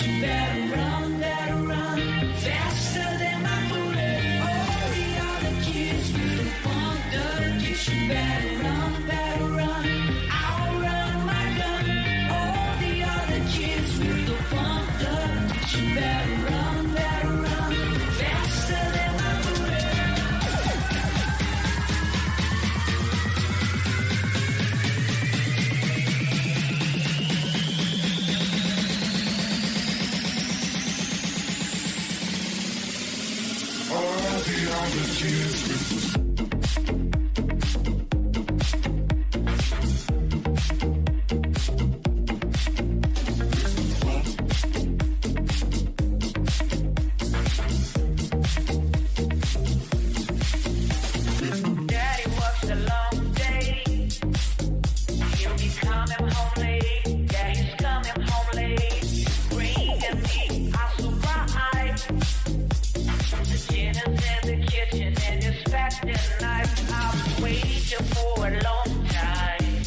you better run, faster than my bullet. All the other kids with the pumped up kicks, you better run, I'll run my gun. All the other kids with the pumped up kicks, you better run, faster than my bullet. All the other kids with the Daddy works a long day. He'll be coming home late. Yeah, he's coming home late. Bringing me a surprise. The dinner's in the kitchen and it's packed and nice. I've waited for a long time.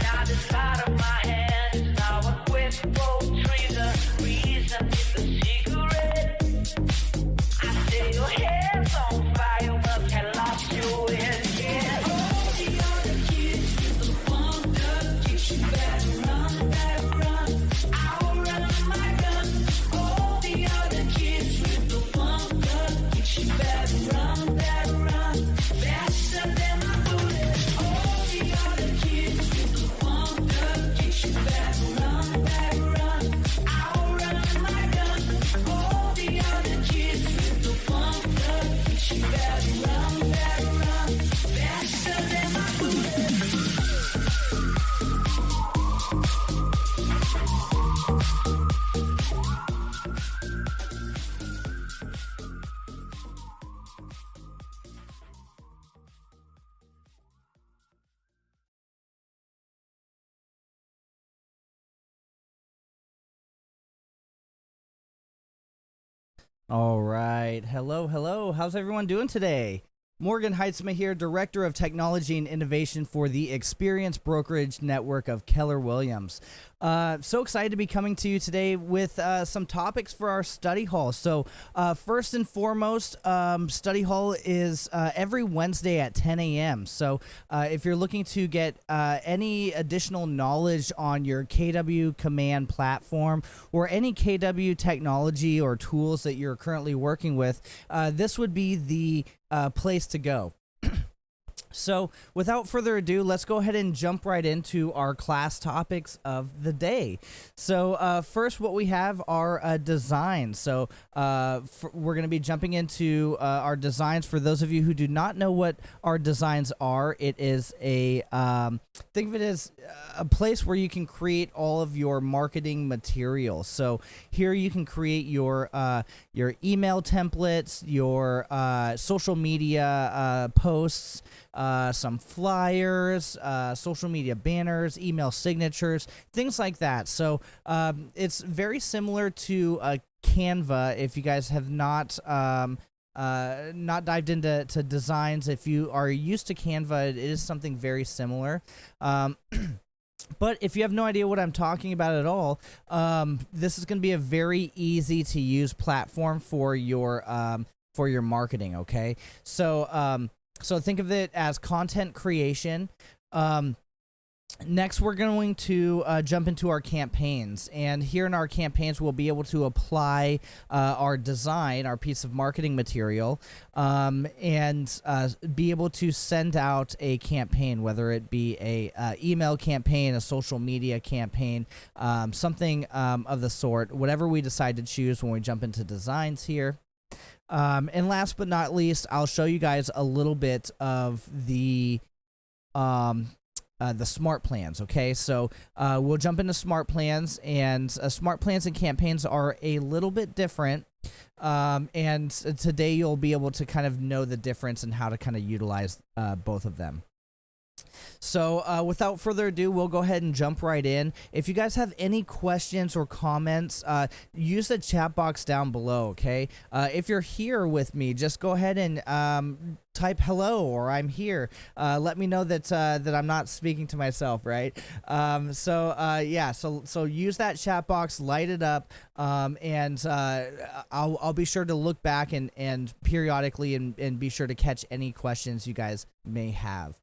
Now this part of my hand is now a quick trigger. Reason is the cigarette. I say your hair's on fire, must have lost your head. Yeah. All the other kids with the pumped up kicks, you better run. I'll run my gun. All the other kids with the pumped up kicks, you better run, faster than my bullet. All the other kids with the pumped up kicks, you better run. I'll run my gun. All the other kids with the pumped up kicks, you better run, faster than my bullet. All right. Hello. How's everyone doing today? Morgan Heitzma here, Director of Technology and Innovation for the Experience Brokerage Network of Keller Williams. So excited to be coming to you today with some topics for our study hall. So first and foremost, study hall is every Wednesday at 10 a.m. So if you're looking to get any additional knowledge on your KW Command platform or any KW technology or tools that you're currently working with, this would be the place to go. So without further ado, let's go ahead and jump right into our class topics of the day. So first, what we have are designs. So we're going to be jumping into our designs. For those of you who do not know what our designs are, it is think of it as a place where you can create all of your marketing materials. So here you can create your email templates, your social media posts, some flyers, social media banners, email signatures, things like that. So it's very similar to Canva. If you guys have not dived into designs, if you are used to Canva, it is something very similar. But if you have no idea what I'm talking about at all, this is going to be a very easy to use platform for your marketing. Okay, so think of it as content creation. Next, we're going to jump into our campaigns. And here in our campaigns, we'll be able to apply our design, our piece of marketing material, and be able to send out a campaign, whether it be a email campaign, a social media campaign, something of the sort, whatever we decide to choose when we jump into designs here. And last but not least, I'll show you guys a little bit of the smart plans. Okay, so we'll jump into smart plans, and smart plans and campaigns are a little bit different. And today you'll be able to kind of know the difference and how to kind of utilize both of them. So without further ado, we'll go ahead and jump right in. If you guys have any questions or comments, use the chat box down below, okay? If you're here with me, just go ahead and type hello or I'm here. Let me know that that I'm not speaking to myself, right? So use that chat box, light it up, and I'll be sure to look back and periodically and be sure to catch any questions you guys may have.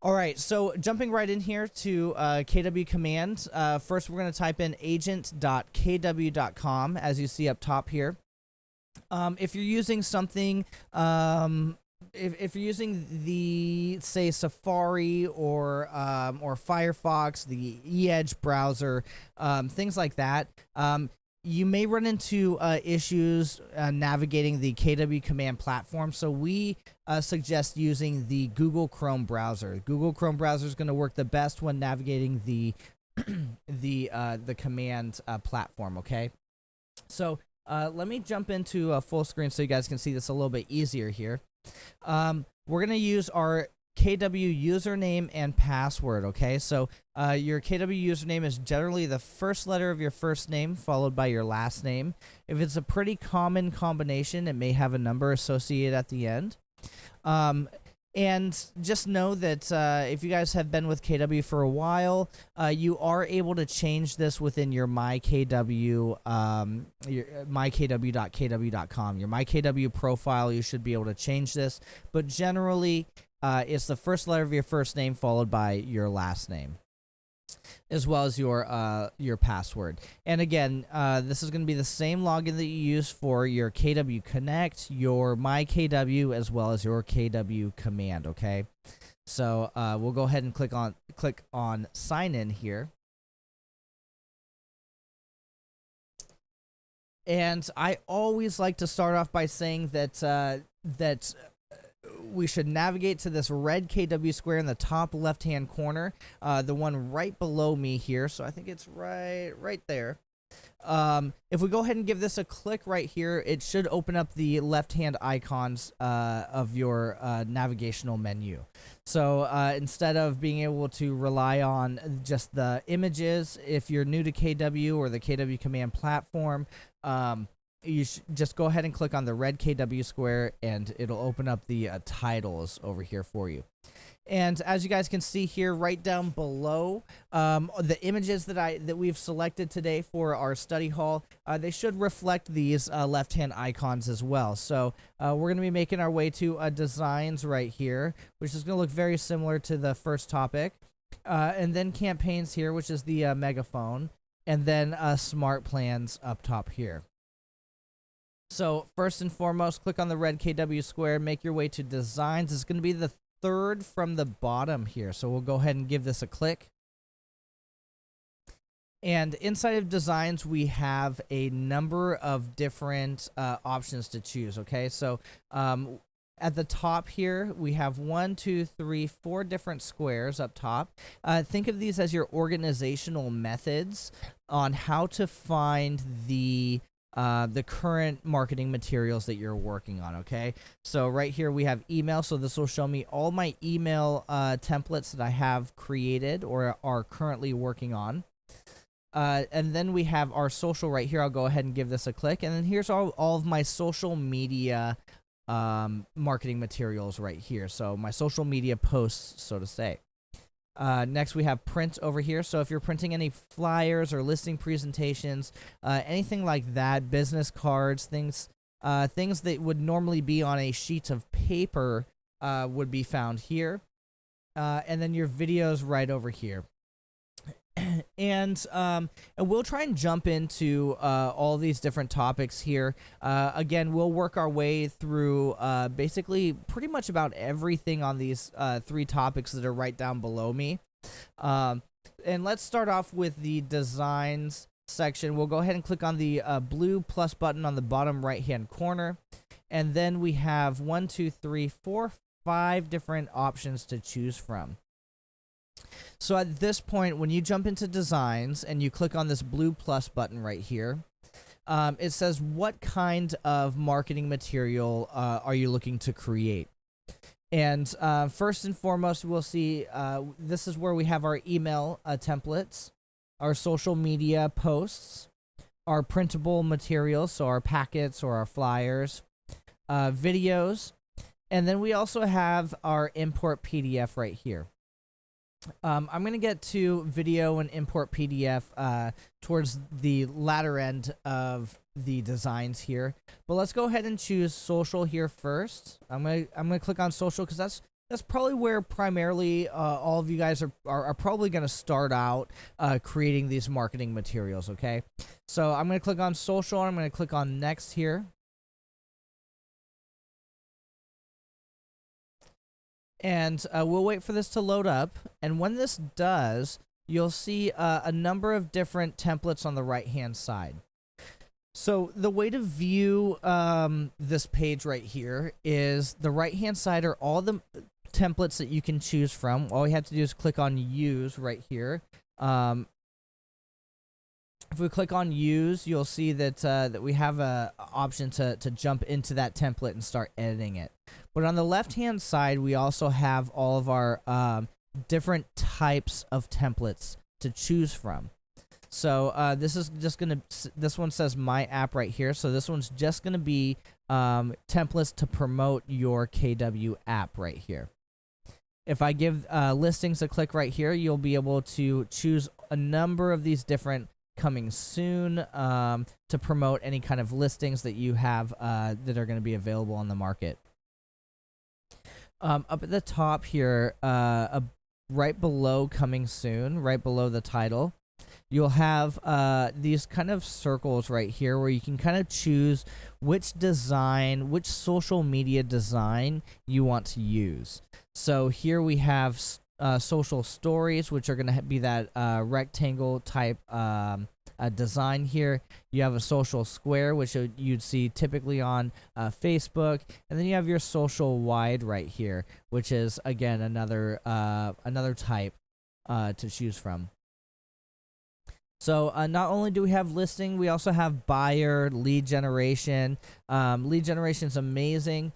All right, so jumping right in here to KW command. First, we're going to type in agent.kw.com, as you see up top here. If you're using something, if you're using the, say, Safari or Firefox, the Edge browser, things like that, you may run into issues navigating the KW command platform. So we suggest using the Google Chrome browser. Google Chrome browser is going to work the best when navigating the the command platform. Okay, so let me jump into a full screen so you guys can see this a little bit easier here. We're going to use our KW username and password, okay? So your KW username is generally the first letter of your first name followed by your last name. If it's a pretty common combination, it may have a number associated at the end. And just know that if you guys have been with KW for a while, you are able to change this within your MyKW, your mykw.kw.com. Your MyKW profile, you should be able to change this. But generally, it's the first letter of your first name followed by your last name, as well as your password. And again, this is going to be the same login that you use for your KW Connect, your MyKW, as well as your KW command. Okay, so we'll go ahead and click on sign in here. And I always like to start off by saying that we should navigate to this red KW square in the top left-hand corner, the one right below me here. So I think it's right there. If we go ahead and give this a click right here, it should open up the left-hand icons of your navigational menu. So instead of being able to rely on just the images, if you're new to KW or the KW command platform, you just go ahead and click on the red KW square and it'll open up the titles over here for you. And as you guys can see here right down below, the images that we've selected today for our study hall, they should reflect these left-hand icons as well. So we're going to be making our way to designs right here, which is going to look very similar to the first topic. And then campaigns here, which is the megaphone, and then smart plans up top here. So first and foremost, click on the red KW square, make your way to designs. It's going to be the third from the bottom here. So we'll go ahead and give this a click. And inside of designs, we have a number of different options to choose. Okay, so at the top here, we have 4 different squares up top. Think of these as your organizational methods on how to find the current marketing materials that you're working on. Okay, so right here we have email, so this will show me all my email templates that I have created or are currently working on. And then we have our social right here. I'll go ahead and give this a click, and then here's all of my social media marketing materials right here, so my social media posts, so to say. Next, we have print over here. So if you're printing any flyers or listing presentations, anything like that, business cards, things that would normally be on a sheet of paper would be found here. And then your videos right over here. And we'll try and jump into all these different topics here. Again, we'll work our way through basically pretty much about everything on these 3 topics that are right down below me. And let's start off with the designs section. We'll go ahead and click on the blue plus button on the bottom right-hand corner. And then we have 5 different options to choose from. So at this point, when you jump into designs and you click on this blue plus button right here, it says what kind of marketing material are you looking to create. And first and foremost, we'll see this is where we have our email templates, our social media posts, our printable materials, so our packets or our flyers, videos, and then we also have our import PDF right here. I'm going to get to video and import PDF towards the latter end of the designs here. But let's go ahead and choose social here first. I'm gonna click on social because that's probably where primarily all of you guys are probably going to start out creating these marketing materials, okay? So I'm going to click on social, and I'm going to click on next here. And we'll wait for this to load up. And when this does, you'll see a number of different templates on the right-hand side. So the way to view this page right here is the right-hand side are all the templates that you can choose from. All you have to do is click on Use right here. If we click on Use, you'll see that that we have a option to jump into that template and start editing it. But on the left-hand side, we also have all of our different types of templates to choose from. So this is just gonna. This one says My App right here. So this one's just gonna be templates to promote your KW app right here. If I give listings a click right here, you'll be able to choose a number of these different coming soon to promote any kind of listings that you have that are going to be available on the market. Up at the top here, right below coming soon, right below the title, you'll have these kind of circles right here where you can kind of choose which design, which social media design you want to use. So here we have social stories, which are going to be that rectangle type design here. You have a social square, which you'd see typically on Facebook, and then you have your social wide right here, which is again another type to choose from. So not only do we have listing, we also have buyer, lead generation. Lead generation is amazing.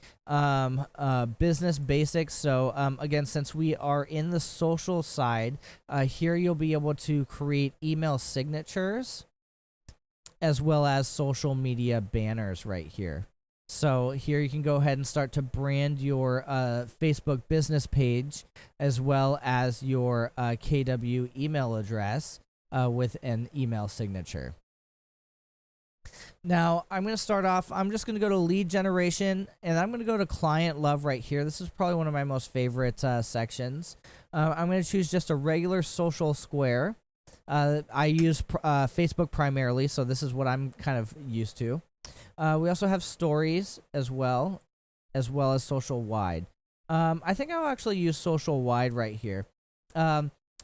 Business basics. So again, since we are in the social side, here you'll be able to create email signatures as well as social media banners right here. So here you can go ahead and start to brand your Facebook business page as well as your KW email address with an email signature. Now, I'm going to start off, I'm just going to go to lead generation, and I'm going to go to client love right here. This is probably one of my most favorite sections. I'm going to choose just a regular social square. I use Facebook primarily, so this is what I'm kind of used to. We also have stories as well as social wide. I think I'll actually use social wide right here.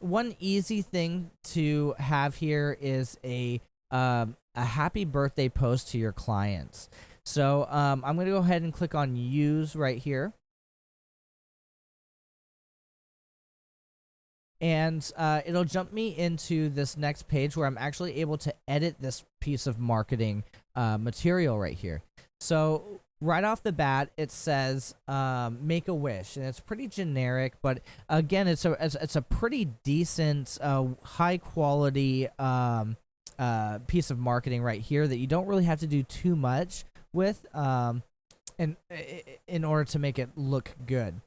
One easy thing to have here is a happy birthday post to your clients. So I'm going to go ahead and click on Use right here. And it'll jump me into this next page where I'm actually able to edit this piece of marketing material right here. So right off the bat, it says "Make a wish," and it's pretty generic, but again, it's a pretty decent, high quality piece of marketing right here that you don't really have to do too much with, in order to make it look good.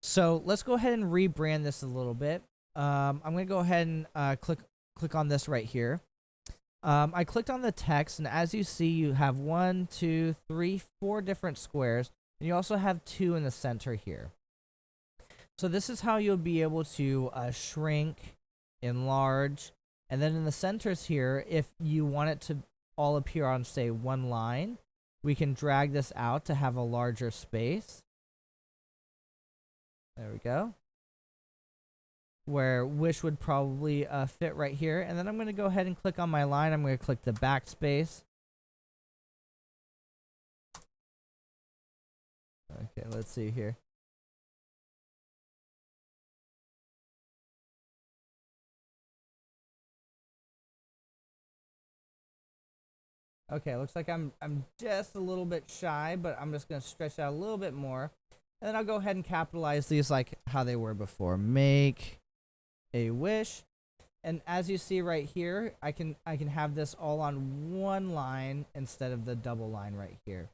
So let's go ahead and rebrand this a little bit. I'm gonna go ahead and click on this right here. I clicked on the text, and as you see, you have 1, 2, 3, 4 different squares, and you also have 2 in the center here. So this is how you'll be able to shrink, enlarge, and then in the centers here, if you want it to all appear on, say, one line, we can drag this out to have a larger space. There we go. Where wish would probably fit right here. And then I'm going to go ahead and click on my line. I'm going to click the backspace. Okay, let's see here. Okay, looks like I'm just a little bit shy, but I'm just going to stretch out a little bit more. And then I'll go ahead and capitalize these like how they were before. Make a wish. And as you see right here, I can have this all on one line instead of the double line right here.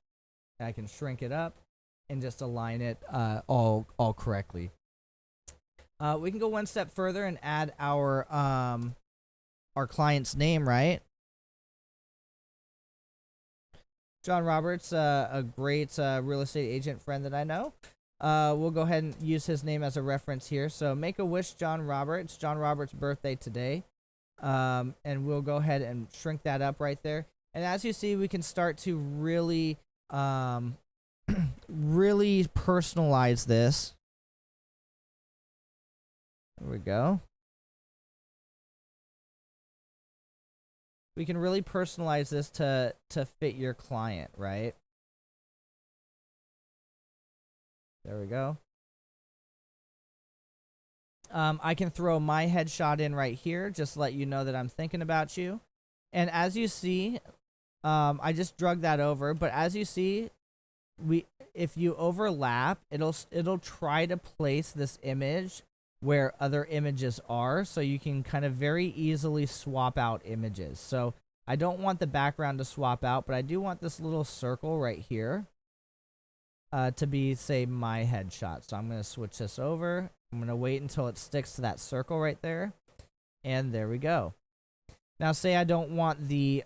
And I can shrink it up and just align it all correctly. We can go one step further and add our client's name, right? John Roberts, a great real estate agent friend that I know. We'll go ahead and use his name as a reference here. So make a wish, John Roberts. John Roberts' birthday today. And we'll go ahead and shrink that up right there. And as you see, we can start to really, really personalize this. There we go. We can really personalize this to fit your client, right? There we go. I can throw my headshot in right here, just to let you know that I'm thinking about you. And as you see, I just drug that over, but as you see, if you overlap, it'll try to place this image where other images are, so you can kind of very easily swap out images. So I don't want the background to swap out, but I do want this little circle right here to be, say, my headshot. So I'm going to switch this over. I'm going to wait until it sticks to that circle right there. And there we go. Now, say I don't want the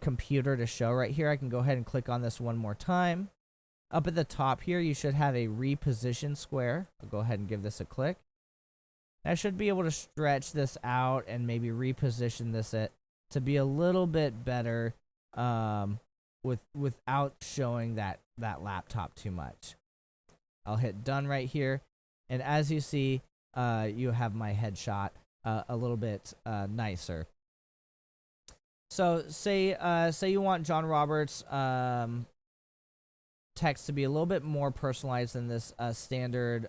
computer to show right here. I can go ahead and click on this one more time. Up at the top here, you should have a reposition square. I'll go ahead and give this a click. I should be able to stretch this out and maybe reposition this to be a little bit better without showing that laptop too much. I'll hit done right here. And as you see, you have my headshot a little bit nicer. So say you want John Roberts' text to be a little bit more personalized than this standard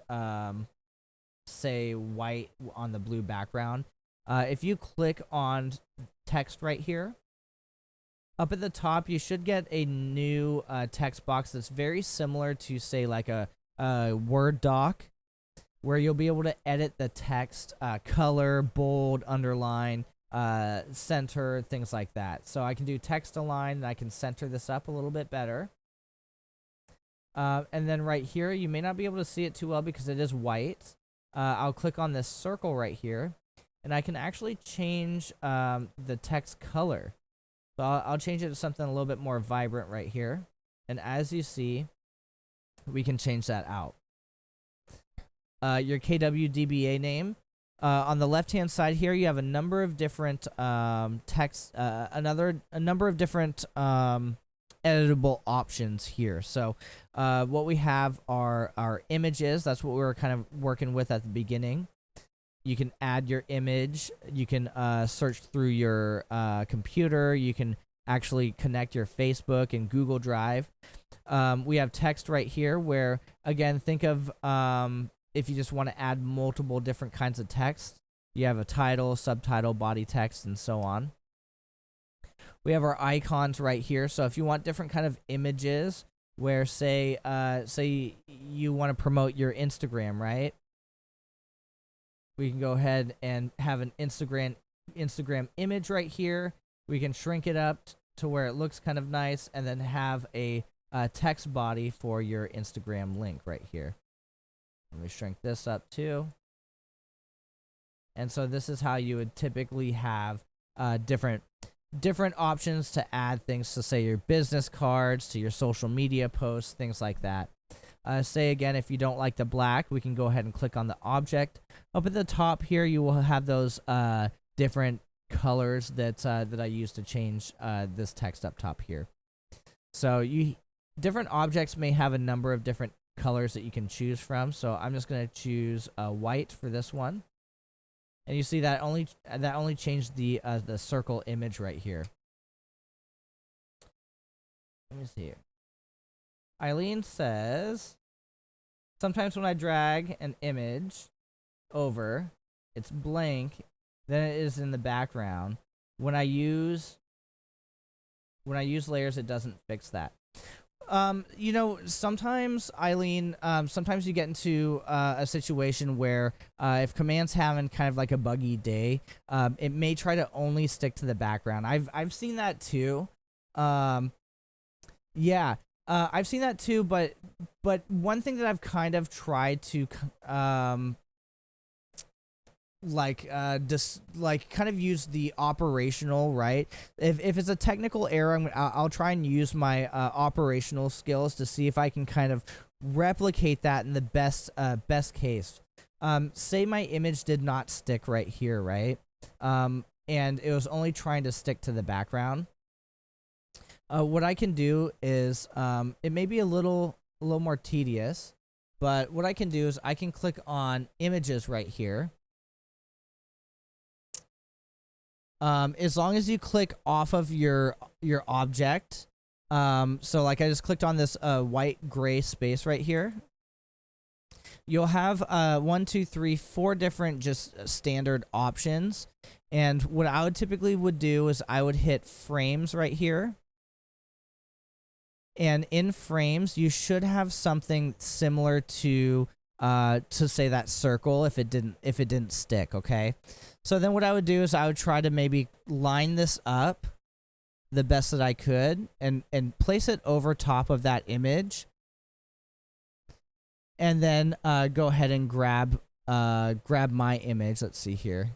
say white on the blue background. If you click on text right here, up at the top, you should get a new text box that's very similar to, say, like a Word doc, where you'll be able to edit the text, color, bold, underline, center, things like that. So I can do text align, and I can center this up a little bit better. And then right here, you may not be able to see it too well because it is white. I'll click on this circle right here, and I can actually change the text color. So I'll change it to something a little bit more vibrant right here. And as you see, we can change that out. Your KWDBA name. On the left-hand side here, you have a number of different text, a number of different editable options here. So what we have are our images. That's what we were kind of working with at the beginning. You can add your image. You can search through your computer. You can actually connect your Facebook and Google Drive. We have text right here where, again, think of if you just want to add multiple different kinds of text. You have a title, subtitle, body text, and so on. We have our icons right here. So if you want different kind of images where, say you want to promote your Instagram, right? We can go ahead and have an Instagram image right here. We can shrink it up to where it looks kind of nice, and then have a text body for your Instagram link right here. Let me shrink this up too. And so this is how you would typically have different options to add things to, say, your business cards, to your social media posts, things like that. Say again, if you don't like the black, we can go ahead and click on the object. Up at the top here, you will have those different colors that I use to change this text up top here. So different objects may have a number of different colors that you can choose from. So I'm just going to choose white for this one. And you see that only changed the circle image right here. Let me see here. Eileen says, sometimes when I drag an image over, it's blank, then it is in the background. When I use layers, it doesn't fix that. Sometimes Eileen, sometimes you get into a situation where if Command's having kind of like a buggy day, it may try to only stick to the background. I've seen that too. Yeah, I've seen that too. But one thing that I've kind of tried to like kind of use the operational, right? If it's a technical error, I'll try and use my operational skills to see if I can kind of replicate that in the best case. Say my image did not stick right here, right? And it was only trying to stick to the background. What I can do is it may be a little more tedious, but what I can do is I can click on images right here. As long as you click off of your object, so like I just clicked on this white gray space right here, you'll have 1, 2, 3, 4 different just standard options. And what I would typically do is I would hit frames right here. And in frames, you should have something similar to say that circle if it didn't stick, okay? So then what I would do is I would try to maybe line this up the best that I could and place it over top of that image. And then go ahead and grab my image. Let's see here.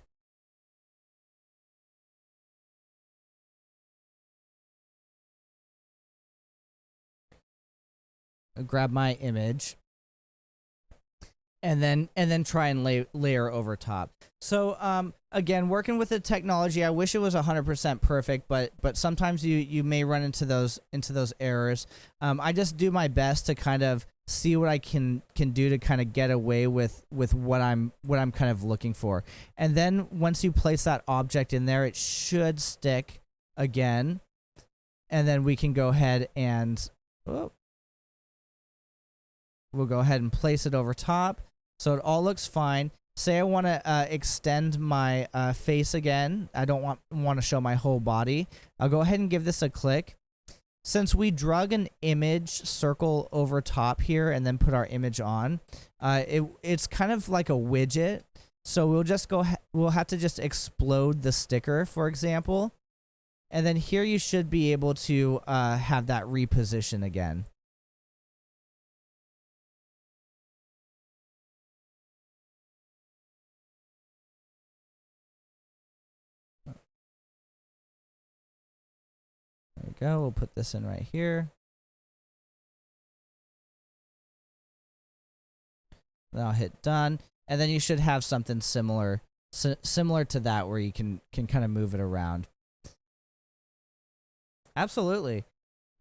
Grab my image. And then try and layer over top. So again, working with the technology, I wish it was 100% perfect, but sometimes you may run into those errors. I just do my best to kind of see what I can do to kind of get away with what I'm kind of looking for. And then once you place that object in there, it should stick again. And then we can go ahead and we'll go ahead and place it over top. So it all looks fine. Say I want to extend my face again. I don't want to show my whole body. I'll go ahead and give this a click. Since we drug an image circle over top here and then put our image on, it's kind of like a widget. So we'll have to just explode the sticker, for example. And then here you should be able to have that reposition again. There we go. We'll put this in right here. Then I'll hit done, and then you should have something similar to that where you can kind of move it around. Absolutely.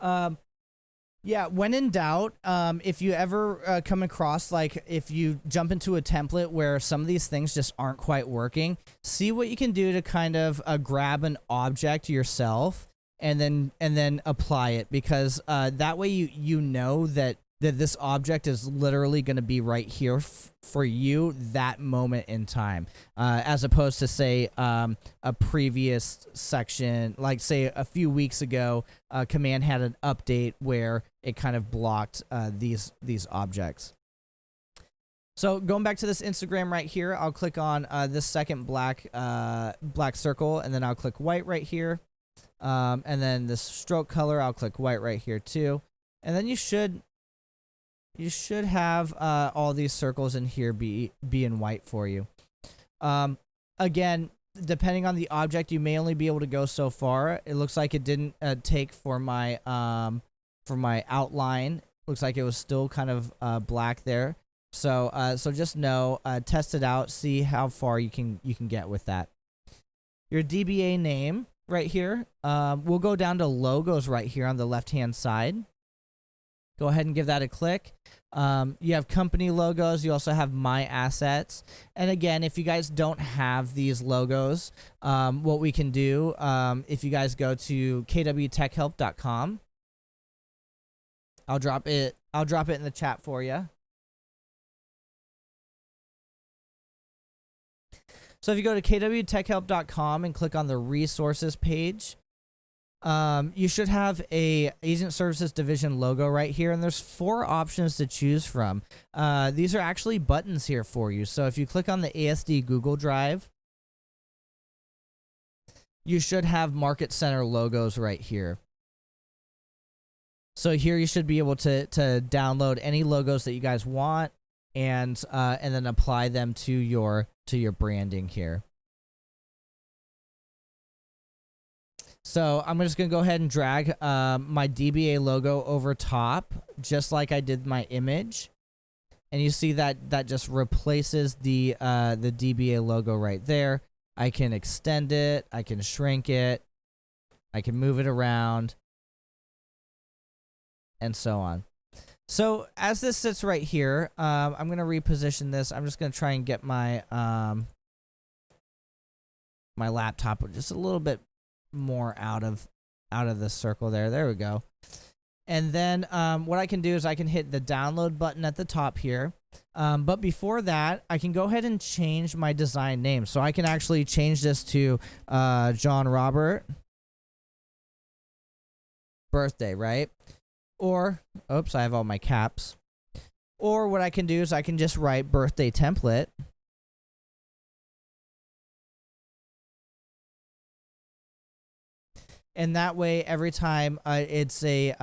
Yeah, when in doubt, if you ever come across, like, if you jump into a template where some of these things just aren't quite working, see what you can do to kind of grab an object yourself and then apply it, because that way you know that this object is literally going to be right here for you that moment in time, as opposed to, say, a previous section, like, say, a few weeks ago, Command had an update where it kind of blocked these objects. So going back to this Instagram right here, I'll click on this second black circle, and then I'll click white right here. And then this stroke color, I'll click white right here too. And then you should have all these circles in here be in white for you. Again, depending on the object, you may only be able to go so far. It looks like it didn't take for my outline. Looks like it was still kind of black there. So just know, test it out, see how far you can get with that. Your DBA name right here. We'll go down to logos right here on the left-hand side. Go ahead and give that a click. You have company logos. You also have my assets. And again, if you guys don't have these logos, what we can do, if you guys go to kwtechhelp.com, I'll drop it in the chat for you. So if you go to kwtechhelp.com and click on the resources page, You should have a agent services division logo right here, and there's 4 options to choose from. These are actually buttons here for you. So if you click on the ASD Google Drive, you should have Market Center logos right here. So here you should be able to download any logos that you guys want and then apply them to your branding here. So I'm just going to go ahead and drag my DBA logo over top, just like I did my image. And you see that just replaces the DBA logo right there. I can extend it, I can shrink it, I can move it around, and so on. So as this sits right here, I'm going to reposition this. I'm just going to try and get my my laptop just a little bit more out of the circle there. There we go. And then what I can do is I can hit the download button at the top here. But before that, I can go ahead and change my design name. So I can actually change this to John Robert birthday, right? Or, oops, I have all my caps. Or what I can do is I can just write birthday template. And that way, every time it's a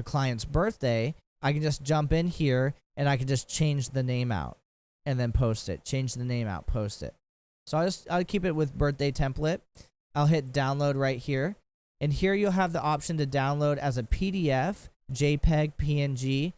client's birthday, I can just jump in here and I can just change the name out and then post it. Change the name out, post it. So I'll keep it with birthday template. I'll hit download right here. And here you'll have the option to download as a PDF, JPEG, PNG.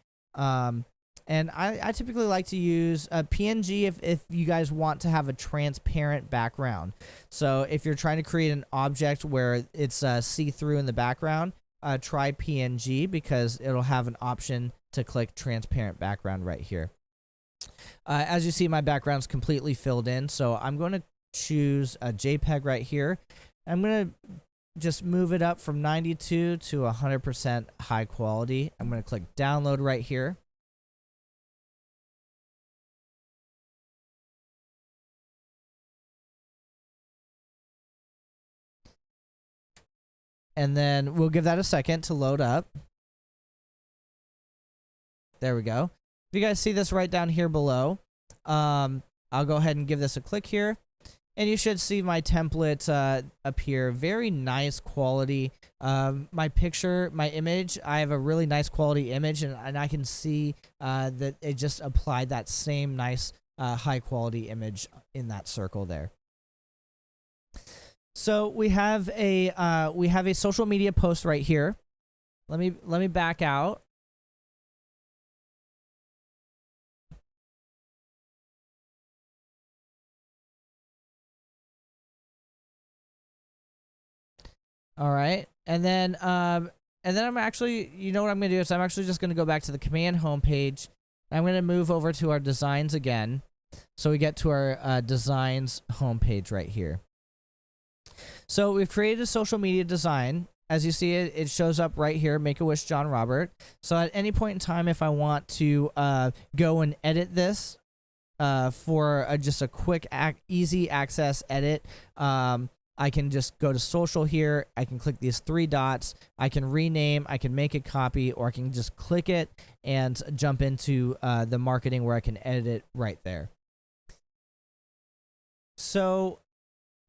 And I typically like to use a PNG if you guys want to have a transparent background. So if you're trying to create an object where it's see-through in the background, try PNG because it'll have an option to click transparent background right here. As you see, my background's completely filled in, so I'm going to choose a JPEG right here. I'm going to just move it up from 92 to 100% high quality. I'm going to click download right here. And then we'll give that a second to load up. There we go. If you guys see this right down here below, I'll go ahead and give this a click here. And you should see my template appear. Very nice quality. My picture, my image, I have a really nice quality image, and I can see that it just applied that same nice high quality image in that circle there. So we have a social media post right here. Let me back out. All right, and then I'm actually, you know what I'm gonna do is I'm actually just gonna go back to the command homepage. I'm gonna move over to our designs again, so we get to our designs homepage right here. So we've created a social media design. As you see it shows up right here, Make-A-Wish John Robert. So at any point in time, if I want to go and edit this for just a quick, easy access edit, I can just go to social here. I can click these 3 dots. I can rename, I can make a copy, or I can just click it and jump into the marketing where I can edit it right there. So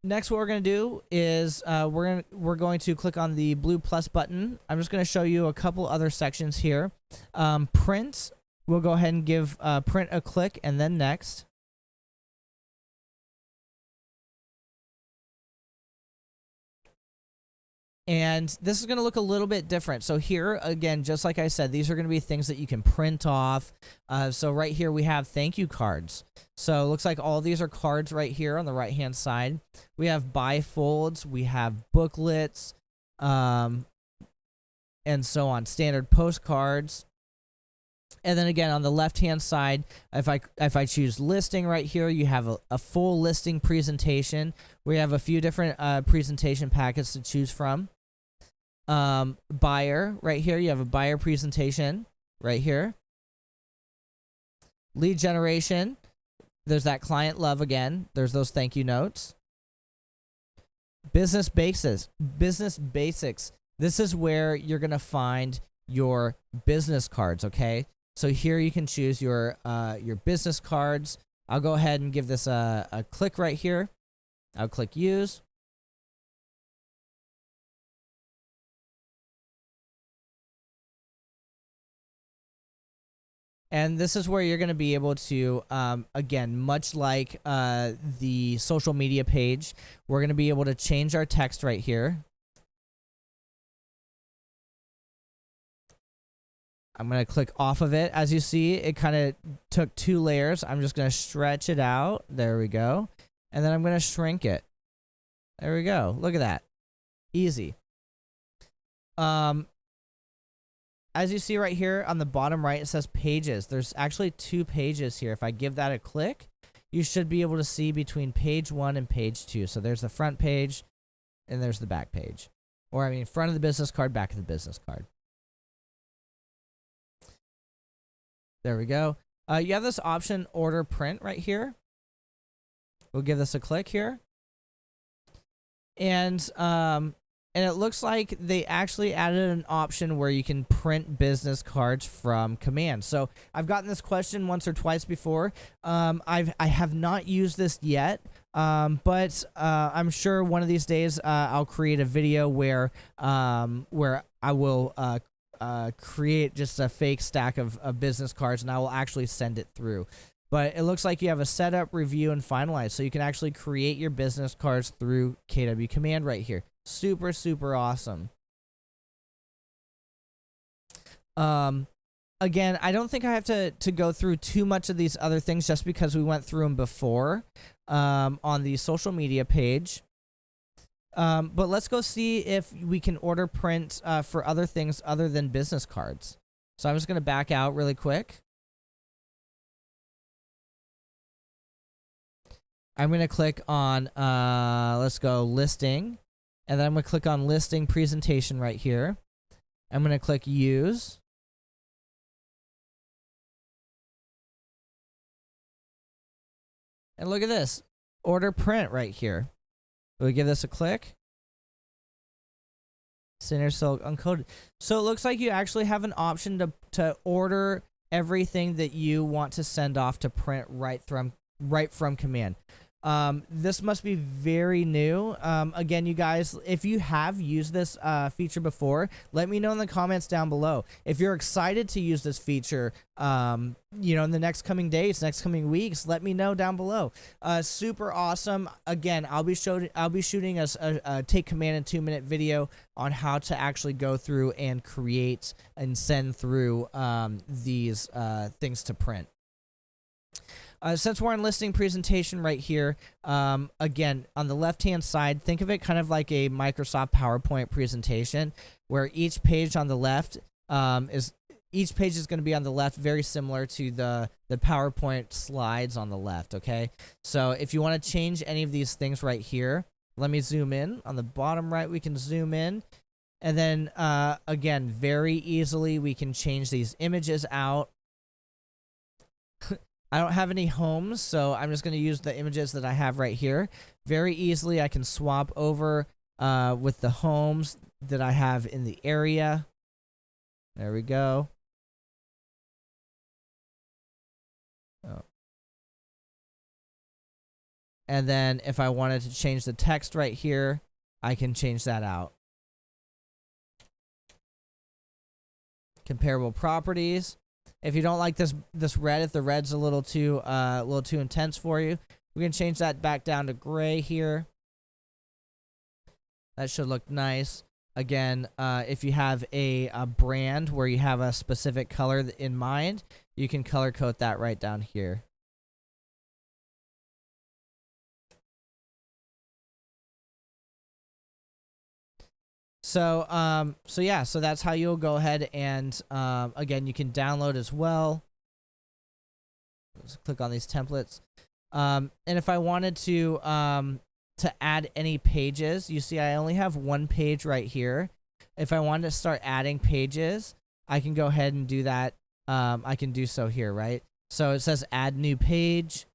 next, what we're going to do is we're going to click on the blue plus button. I'm just going to show you a couple other sections here. Print, we'll go ahead and give print a click and then next. And this is going to look a little bit different. So here, again, just like I said, these are going to be things that you can print off. So right here, we have thank you cards. So it looks like all these are cards right here on the right-hand side. We have bifolds, we have booklets, and so on, standard postcards. And then again, on the left-hand side, if I choose listing right here, you have a full listing presentation. We have a few different presentation packets to choose from. Buyer right here, you have a buyer presentation right here. Lead generation, there's that client love again. There's those thank you notes. Business basics. Business basics. This is where you're gonna find your business cards. Okay, so here you can choose your business cards. I'll go ahead and give this a click right here. I'll click use. And this is where you're going to be able to, again, much like the social media page, we're going to be able to change our text right here. I'm going to click off of it. As you see, it kind of took 2 layers. I'm just going to stretch it out. There we go. And then I'm going to shrink it. There we go. Look at that. Easy. As you see right here on the bottom right, it says pages. There's actually 2 pages here. If I give that a click, you should be able to see between page 1 and page 2. So there's the front page and there's the back page. Or I mean, front of the business card, back of the business card. There we go. You have this option, order print, right here. We'll give this a click here. And it looks like they actually added an option where you can print business cards from command. So I've gotten this question once or twice before. I have not used this yet, but I'm sure one of these days I'll create a video where I will create just a fake stack of business cards, and I will actually send it through. But it looks like you have a setup, review, and finalize. So you can actually create your business cards through KW Command right here. Super, super awesome. Again, I don't think I have to go through too much of these other things just because we went through them before on the social media page. But let's go see if we can order print for other things other than business cards. So I'm just going to back out really quick. I'm going to click on, let's go listing. And then I'm going to click on listing presentation right here. I'm going to click use. And look at this, order print right here. We'll give this a click. Center Silk Uncoded. So it looks like you actually have an option to order everything that you want to send off to print right from command. This must be very new. Again, you guys, if you have used this feature before, let me know in the comments down below. If you're excited to use this feature, you know, in the next coming days, next coming weeks, let me know down below. Super awesome. Again, I'll be shooting a take command in 2-minute video on how to actually go through and create and send through these things to print. Since we're in listing presentation right here, again, on the left-hand side, think of it kind of like a Microsoft PowerPoint presentation, where each page on the left is going to be on the left, very similar to the PowerPoint slides on the left, okay? So if you want to change any of these things right here, let me zoom in. On the bottom right, we can zoom in. And then, again, very easily, we can change these images out. I don't have any homes, so I'm just going to use the images that I have right here. Very easily, I can swap over with the homes that I have in the area. There we go. Oh. And then if I wanted to change the text right here, I can change that out. Comparable properties. If you don't like this red, if the red's a little too intense for you, we can change that back down to gray here. That should look nice. Again, if you have a brand where you have a specific color in mind, you can color code that right down here. So, yeah, so that's how you'll go ahead and, again, you can download as well. Just click on these templates. And if I wanted to add any pages, you see I only have one page right here. If I wanted to start adding pages, I can go ahead and do that. I can do so here, right? So it says add new page,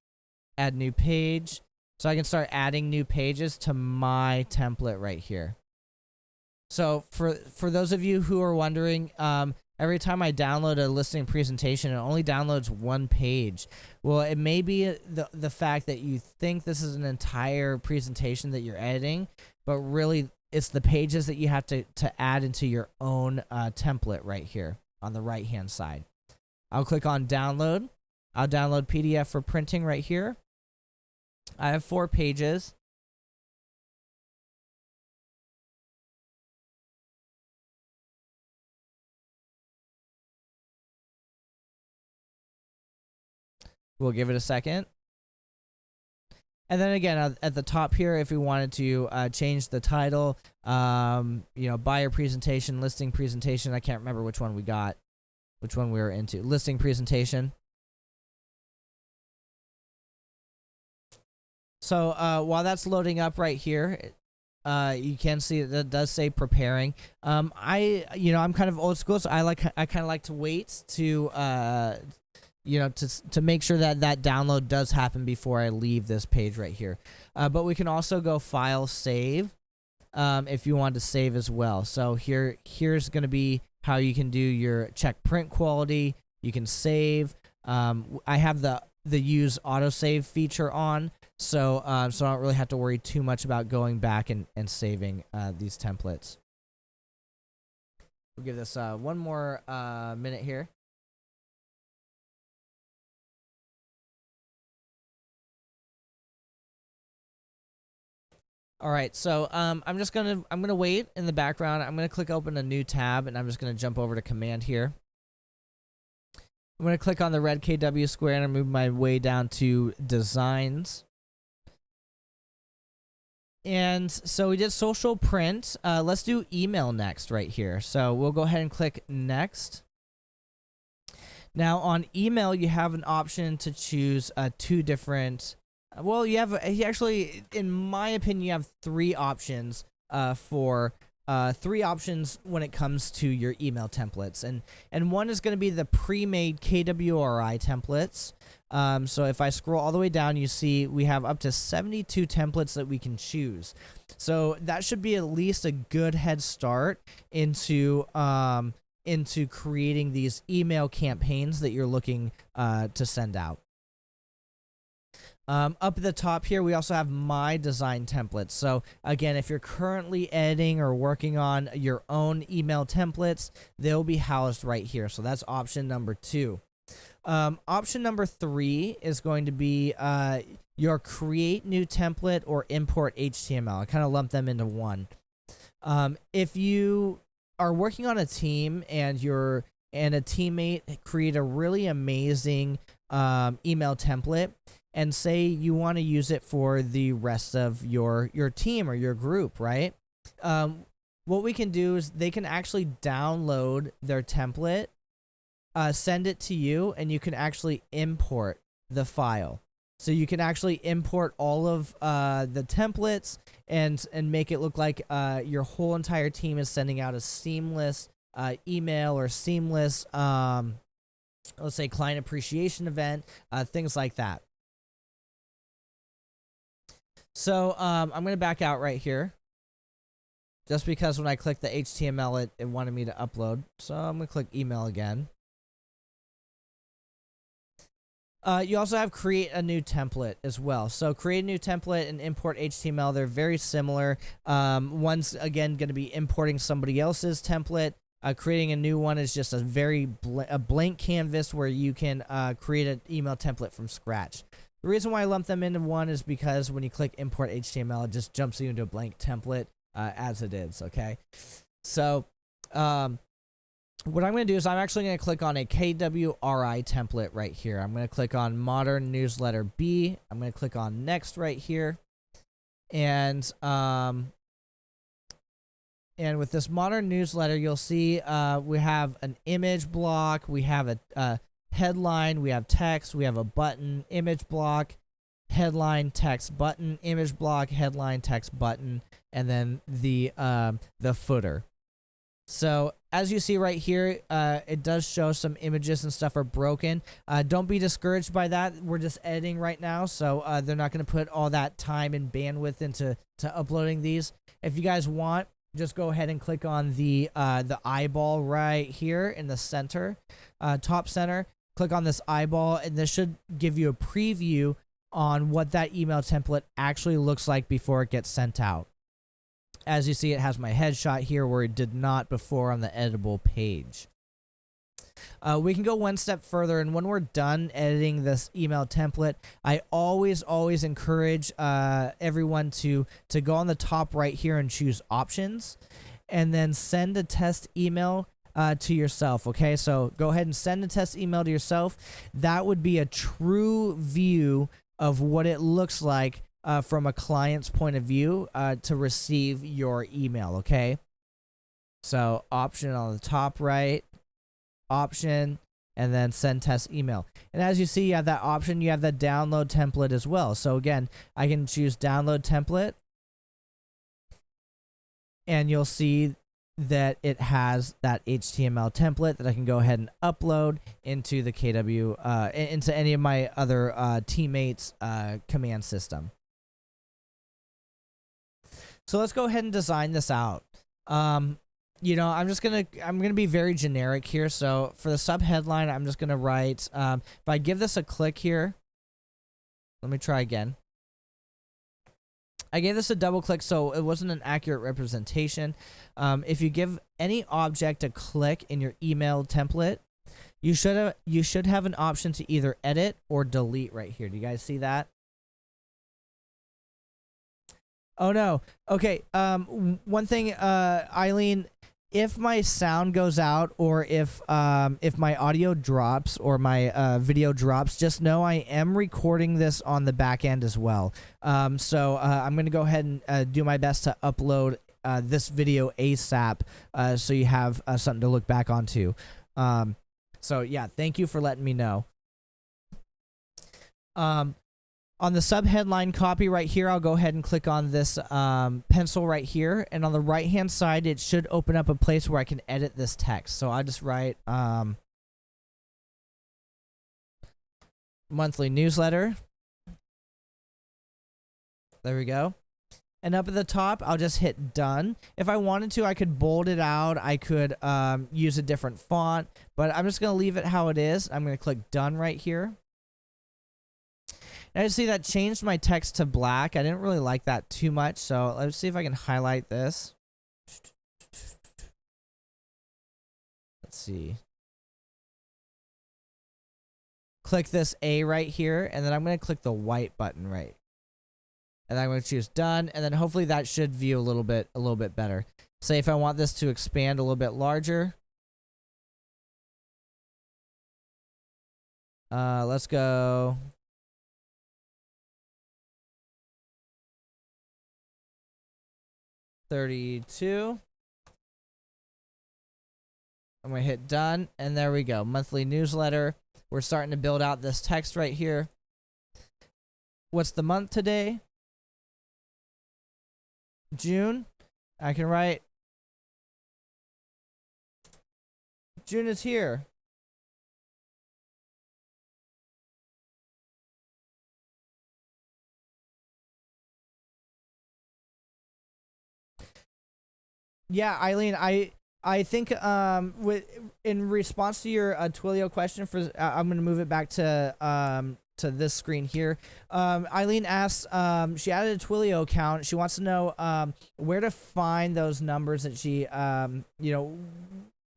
add new page. So I can start adding new pages to my template right here. So for those of you who are wondering, every time I download a listing presentation, it only downloads one page. Well, it may be the fact that you think this is an entire presentation that you're editing, but really it's the pages that you have to add into your own template right here on the right hand side. I'll click on download. I'll download PDF for printing right here. I have 4 pages. We'll give it a second. And then again, at the top here, if we wanted to change the title, buyer presentation, listing presentation, I can't remember which one we got, which one we were into. Listing presentation. So while that's loading up right here, you can see that it does say preparing. I'm kind of old school, so I kind of like to wait to to make sure that download does happen before I leave this page right here. But we can also go file save if you want to save as well. So here's going to be how you can do your check print quality. You can save. I have the use autosave feature on, so I don't really have to worry too much about going back and saving these templates. We'll give this one more minute here. All right, so I'm gonna wait in the background. I'm gonna click open a new tab, and I'm just gonna jump over to command here. I'm gonna click on the red KW square and move my way down to designs. And so we did social print. Let's do email next right here. So we'll go ahead and click next. Now on email, you have an option to choose 2 different. Well, you actually, in my opinion, you have 3 options for 3 options when it comes to your email templates, and one is going to be the pre-made KWRI templates. So if I scroll all the way down, you see we have up to 72 templates that we can choose. So that should be at least a good head start into creating these email campaigns that you're looking to send out. Up at the top here, we also have my design templates. So again, if you're currently editing or working on your own email templates, they'll be housed right here. So that's option number 2. Option number 3 is going to be your create new template or import HTML. I kind of lump them into one. If you are working on a team and a teammate create a really amazing email template, and say you want to use it for the rest of your team or your group, right? What we can do is they can actually download their template, send it to you, and you can actually import the file. So you can actually import all of the templates and make it look like your whole entire team is sending out a seamless email or seamless, let's say, client appreciation event, things like that. So I'm going to back out right here, just because when I clicked the HTML, it wanted me to upload. So I'm going to click email again. You also have create a new template as well. So create a new template and import HTML. They're very similar. One's, again, going to be importing somebody else's template. Creating a new one is just a blank canvas where you can create an email template from scratch. The reason why I lump them into one is because when you click import HTML, it just jumps you into a blank template as it is, okay? So what I'm going to do is I'm actually going to click on a KWRI template right here. I'm going to click on Modern Newsletter B. I'm going to click on Next right here. And with this Modern Newsletter, you'll see we have an image block, we have a headline, we have text, we have a button, image block, headline, text, button, image block, headline, text, button, and then the footer. So as you see right here, it does show some images and stuff are broken. Don't be discouraged by that. We're just editing right now, so they're not going to put all that time and bandwidth into uploading these. If you guys want, just go ahead and click on the eyeball right here in the center, top center. Click on this eyeball, and this should give you a preview on what that email template actually looks like before it gets sent out. As you see, it has my headshot here where it did not before on the editable page. We can go one step further, and when we're done editing this email template, I always encourage everyone to go on the top right here and choose options, and then send a test email to yourself. Okay, so go ahead and send a test email to yourself. That would be a true view of what it looks like from a client's point of view to receive your email. Okay, so option on the top right, option, and then send test email. And as you see, you have that option, you have that download template as well. So again, I can choose download template, and you'll see that it has that HTML template that I can go ahead and upload into the KW, into any of my other teammates' command system. So let's go ahead and design this out. You know, I'm gonna be very generic here. So for the sub headline, I'm just gonna write. If I give this a click here, let me try again. I gave this a double click, so it wasn't an accurate representation. If you give any object a click in your email template, you should have an option to either edit or delete right here. Do you guys see that? Oh no. Okay. One thing, Eileen, if my sound goes out or if my audio drops or my video drops, just know I am recording this on the back end as well. So I'm gonna go ahead and do my best to upload this video ASAP, so you have something to look back onto. So yeah, thank you for letting me know. On the subheadline copy right here, I'll go ahead and click on this pencil right here. And on the right-hand side, it should open up a place where I can edit this text. So I'll just write monthly newsletter. There we go. And up at the top, I'll just hit done. If I wanted to, I could bold it out. I could use a different font. But I'm just going to leave it how it is. I'm going to click done right here. And I see that changed my text to black. I didn't really like that too much, so let's see if I can highlight this. Let's see. Click this A right here, and then I'm going to click the white button right. And I'm going to choose done, and then hopefully that should view a little bit better. Say if I want this to expand a little bit larger. Let's go 32. I'm going to hit done, and there we go. Monthly newsletter. We're starting to build out this text right here. What's the month today? June. I can write June is here. Yeah, Eileen, I think in response to your Twilio question, I'm gonna move it back to this screen here. Eileen asks, she added a Twilio account. She wants to know where to find those numbers that she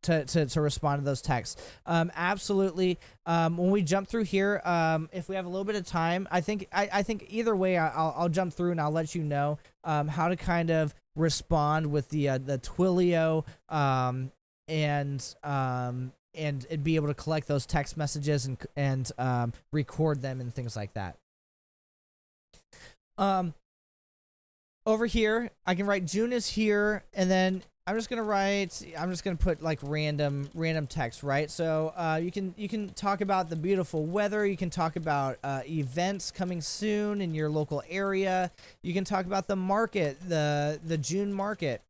to respond to those texts. Absolutely. When we jump through here, if we have a little bit of time, I think either way, I'll jump through and I'll let you know how to kind of respond with the Twilio and be able to collect those text messages and record them and things like that. Over here, I can write June is here, and then I'm just gonna put like random text, right? So you can talk about the beautiful weather. You can talk about events coming soon in your local area. You can talk about the market, the June market,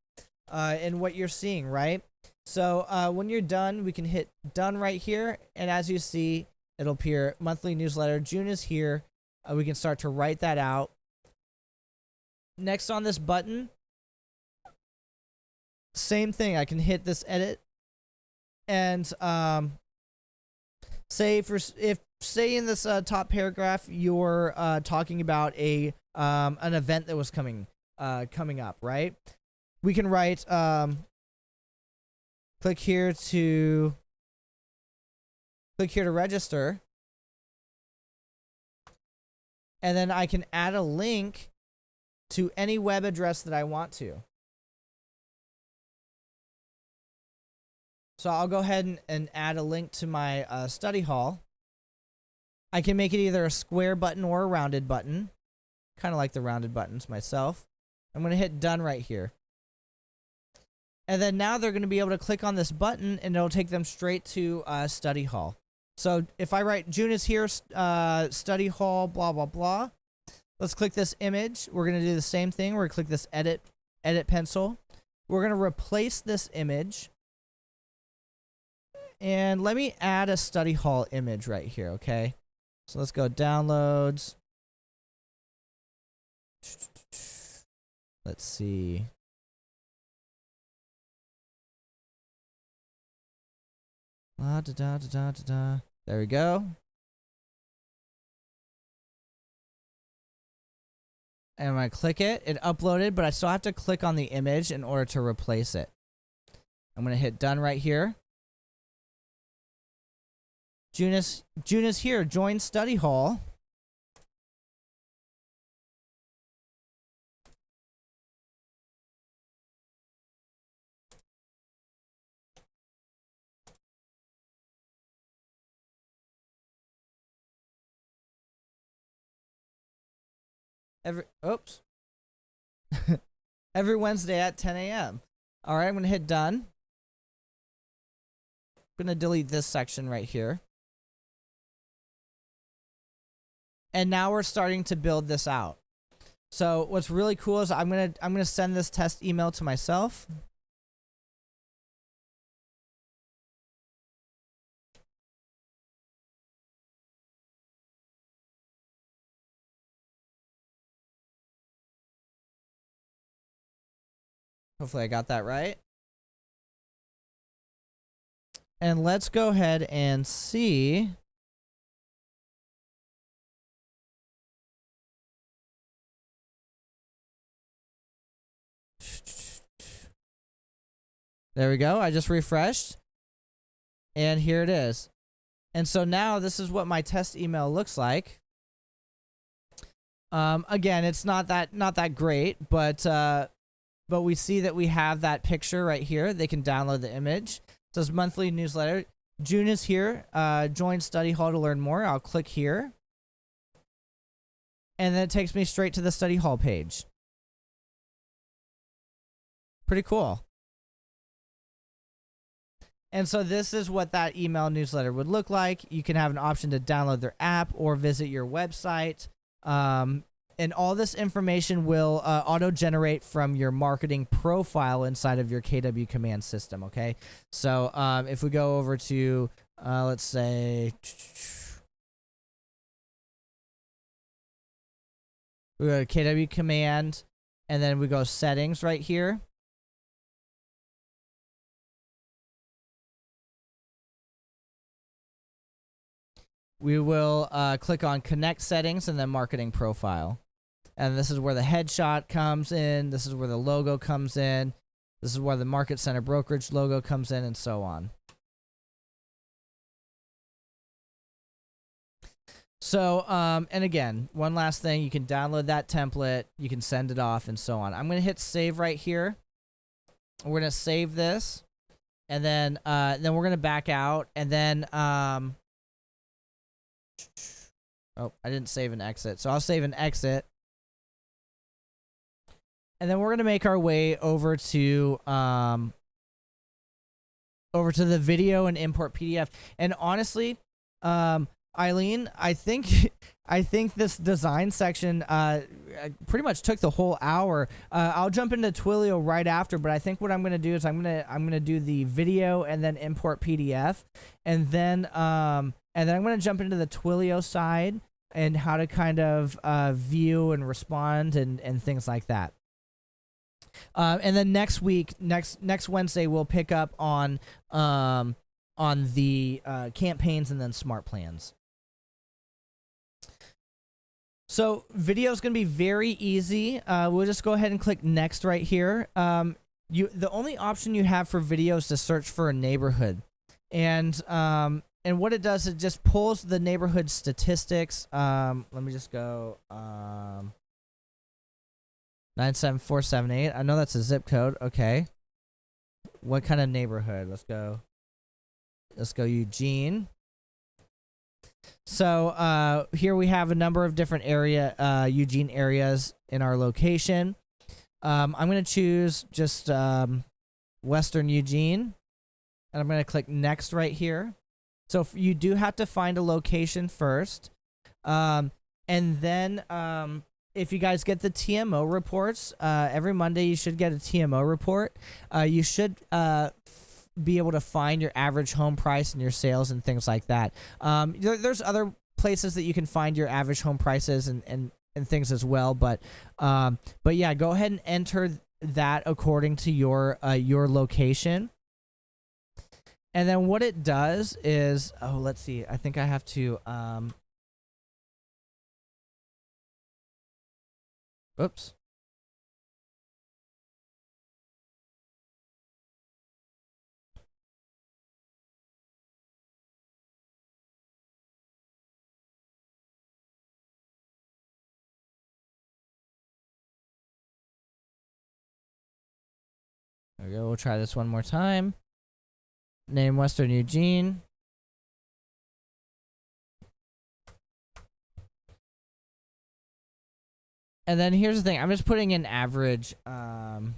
and what you're seeing, right? So when you're done, we can hit done right here. And as you see, it'll appear monthly newsletter. June is here. We can start to write that out. Next on this button, same thing. I can hit this edit and say in this top paragraph you're talking about an event that was coming up, right? We can write click here to register, and then I can add a link to any web address that I want to. So I'll go ahead and add a link to my study hall. I can make it either a square button or a rounded button. Kind of like the rounded buttons myself. I'm going to hit done right here. And then now they're going to be able to click on this button and it'll take them straight to study hall. So if I write June is here, study hall, blah, blah, blah. Let's click this image. We're going to do the same thing. We're going to click this edit pencil. We're going to replace this image. And let me add a study hall image right here, okay? So let's go downloads. Let's see. There we go. And when I click it, it uploaded, but I still have to click on the image in order to replace it. I'm going to hit done right here. June is here. Join study hall. Every Wednesday at 10 a.m. All right, I'm going to hit done. I'm going to delete this section right here. And now we're starting to build this out. So what's really cool is I'm gonna send this test email to myself. Hopefully I got that right. And let's go ahead and see. There we go. I just refreshed. And here it is. And so now this is what my test email looks like. Again, it's not that great, but we see that we have that picture right here. They can download the image. It says monthly newsletter. June is here. Join study hall to learn more. I'll click here. And then it takes me straight to the study hall page. Pretty cool. And so this is what that email newsletter would look like. You can have an option to download their app or visit your website. And all this information will auto-generate from your marketing profile inside of your KW Command system, okay? So if we go over to, let's say, we go to KW Command, and then we go settings right here. We will click on Connect Settings and then Marketing Profile. And this is where the headshot comes in. This is where the logo comes in. This is where the Market Center Brokerage logo comes in, and so on. So, and again, one last thing. You can download that template. You can send it off, and so on. I'm going to hit Save right here. We're going to save this. And then we're going to back out. And then... oh, I didn't save and exit. So I'll save and exit. And then we're going to make our way over to the video and import PDF. And honestly, Eileen, I think I think this design section pretty much took the whole hour. I'll jump into Twilio right after, but I think what I'm gonna do is I'm gonna do the video and then import PDF, and then I'm gonna jump into the Twilio side and how to kind of view and respond and things like that. And then next week, next Wednesday, we'll pick up on the campaigns and then smart plans. So video is going to be very easy. We'll just go ahead and click next right here. The only option you have for video is to search for a neighborhood, and what it does is it just pulls the neighborhood statistics. Let me just go 97478. I know that's a zip code. Okay. What kind of neighborhood? Let's go Eugene. So here we have a number of different Eugene areas in our location. I'm going to choose just Western Eugene, and I'm going to click next right here. So if you do have to find a location first, and then if you guys get the TMO reports, every Monday you should get a TMO report. You should be able to find your average home price and your sales and things like that. There's other places that you can find your average home prices and things as well, but yeah, go ahead and enter that according to your location. And then what it does is, let's see, I think I have to oops. There we go. We'll try this one more time. Name Western Eugene. And then here's the thing. I'm just putting in average. So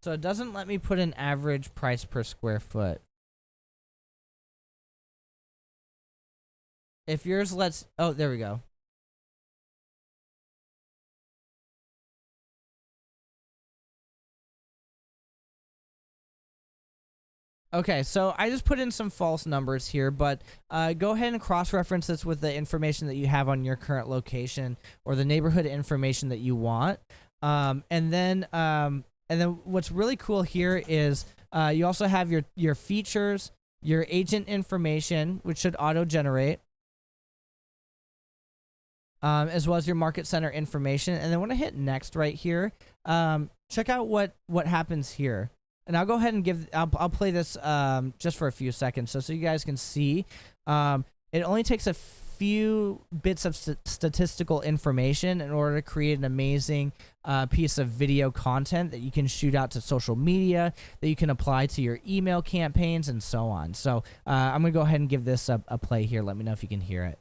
it doesn't let me put an average price per square foot. If yours lets... Oh, there we go. Okay, so I just put in some false numbers here, but go ahead and cross-reference this with the information that you have on your current location or the neighborhood information that you want. And then what's really cool here is you also have your features, your agent information, which should auto-generate, as well as your market center information. And then when I hit next right here, check out what happens here. And I'll go ahead and I'll play this just for a few seconds so you guys can see. It only takes a few bits of statistical information in order to create an amazing piece of video content that you can shoot out to social media, that you can apply to your email campaigns, and so on. So I'm going to go ahead and give this a play here. Let me know if you can hear it.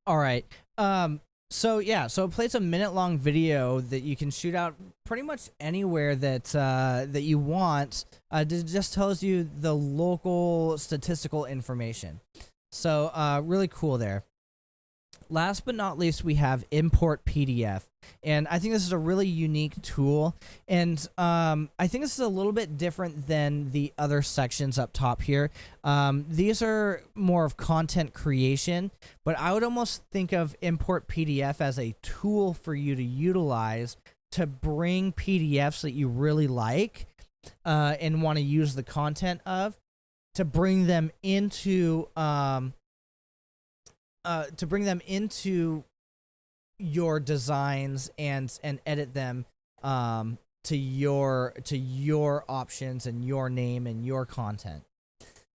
All right. So it plays a minute-long video that you can shoot out pretty much anywhere that you want. It just tells you the local statistical information. So really cool there. Last but not least, we have import PDF. And I think this is a really unique tool. And I think this is a little bit different than the other sections up top here. These are more of content creation, but I would almost think of import PDF as a tool for you to utilize to bring PDFs that you really like and want to use the content of to bring them into your designs and edit them to your options and your name and your content.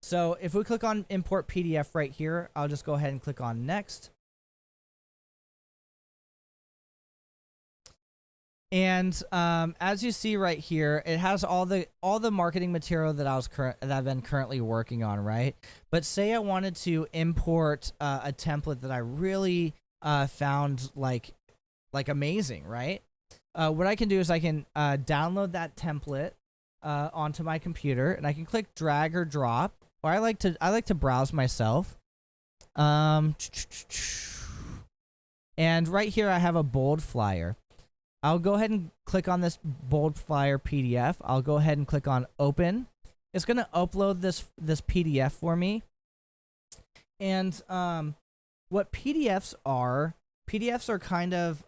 So if we click on import PDF right here, I'll just go ahead and click on next. And as you see right here, it has all the marketing material that I've been currently working on, right? But say I wanted to import a template that I really found like amazing, right? What I can do is I can download that template onto my computer, and I can click drag or drop. Or I like to browse myself. And right here I have a bold flyer. I'll go ahead and click on this bold flyer PDF. I'll go ahead and click on open. It's going to upload this PDF for me. And what PDFs are kind of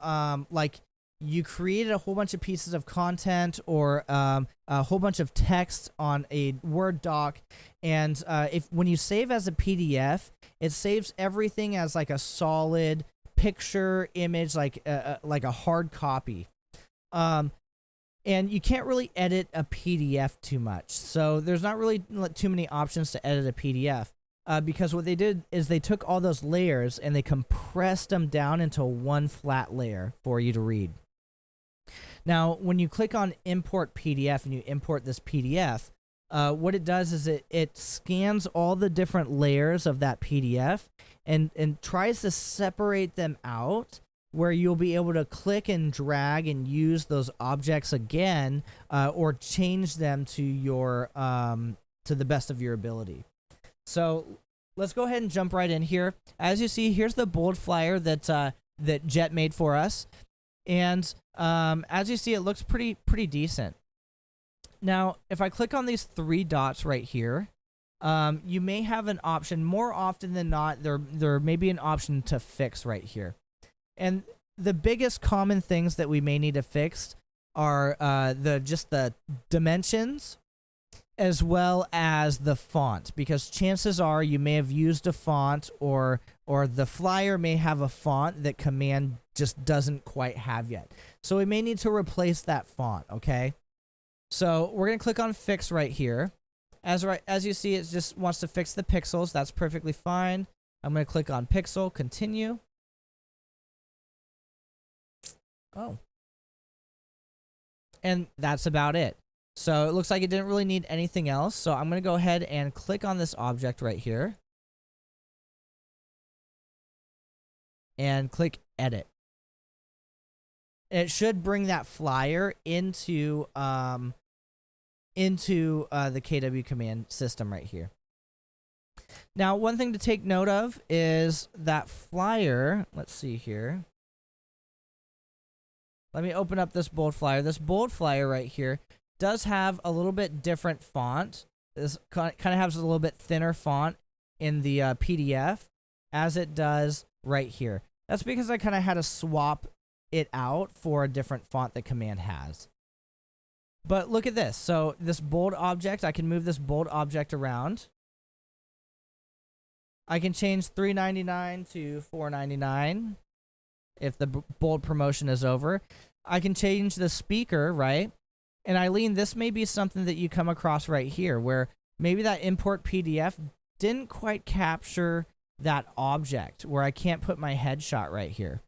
like you created a whole bunch of pieces of content or a whole bunch of text on a Word doc, and when you save as a PDF, it saves everything as like a solid picture image, like a hard copy. And you can't really edit a PDF too much, so there's not really too many options to edit a PDF. Because what they did is they took all those layers and they compressed them down into one flat layer for you to read. Now, when you click on import PDF and you import this PDF, what it does is it scans all the different layers of that PDF and tries to separate them out where you'll be able to click and drag and use those objects again, or change them to your to the best of your ability. So let's go ahead and jump right in here. As you see, here's the bold flyer that Jet made for us. And as you see, it looks pretty decent. Now, if I click on these three dots right here, you may have an option. More often than not, there may be an option to fix right here. And the biggest common things that we may need to fix are just the dimensions, as well as the font, because chances are you may have used a font or the flyer may have a font that Command just doesn't quite have yet. So we may need to replace that font, okay? So we're going to click on fix right here. As you see, it just wants to fix the pixels. That's perfectly fine. I'm going to click on pixel, continue. Oh. And that's about it. So it looks like it didn't really need anything else. So I'm going to go ahead and click on this object right here. And click edit. It should bring that flyer into the KW command system right here. Now, one thing to take note of is that flyer. Let's see here. Let me open up this bold flyer. This bold flyer right here does have a little bit different font. This kind of has a little bit thinner font in the PDF as it does right here. That's because I kind of had to swap it out for a different font that Command has. But look at this. So this bold object, I can move this bold object around. I can change $3.99 to $4.99 if the bold promotion is over. I can change the speaker, right? And Eileen, this may be something that you come across right here, where maybe that import PDF didn't quite capture that object, where I can't put my headshot right here.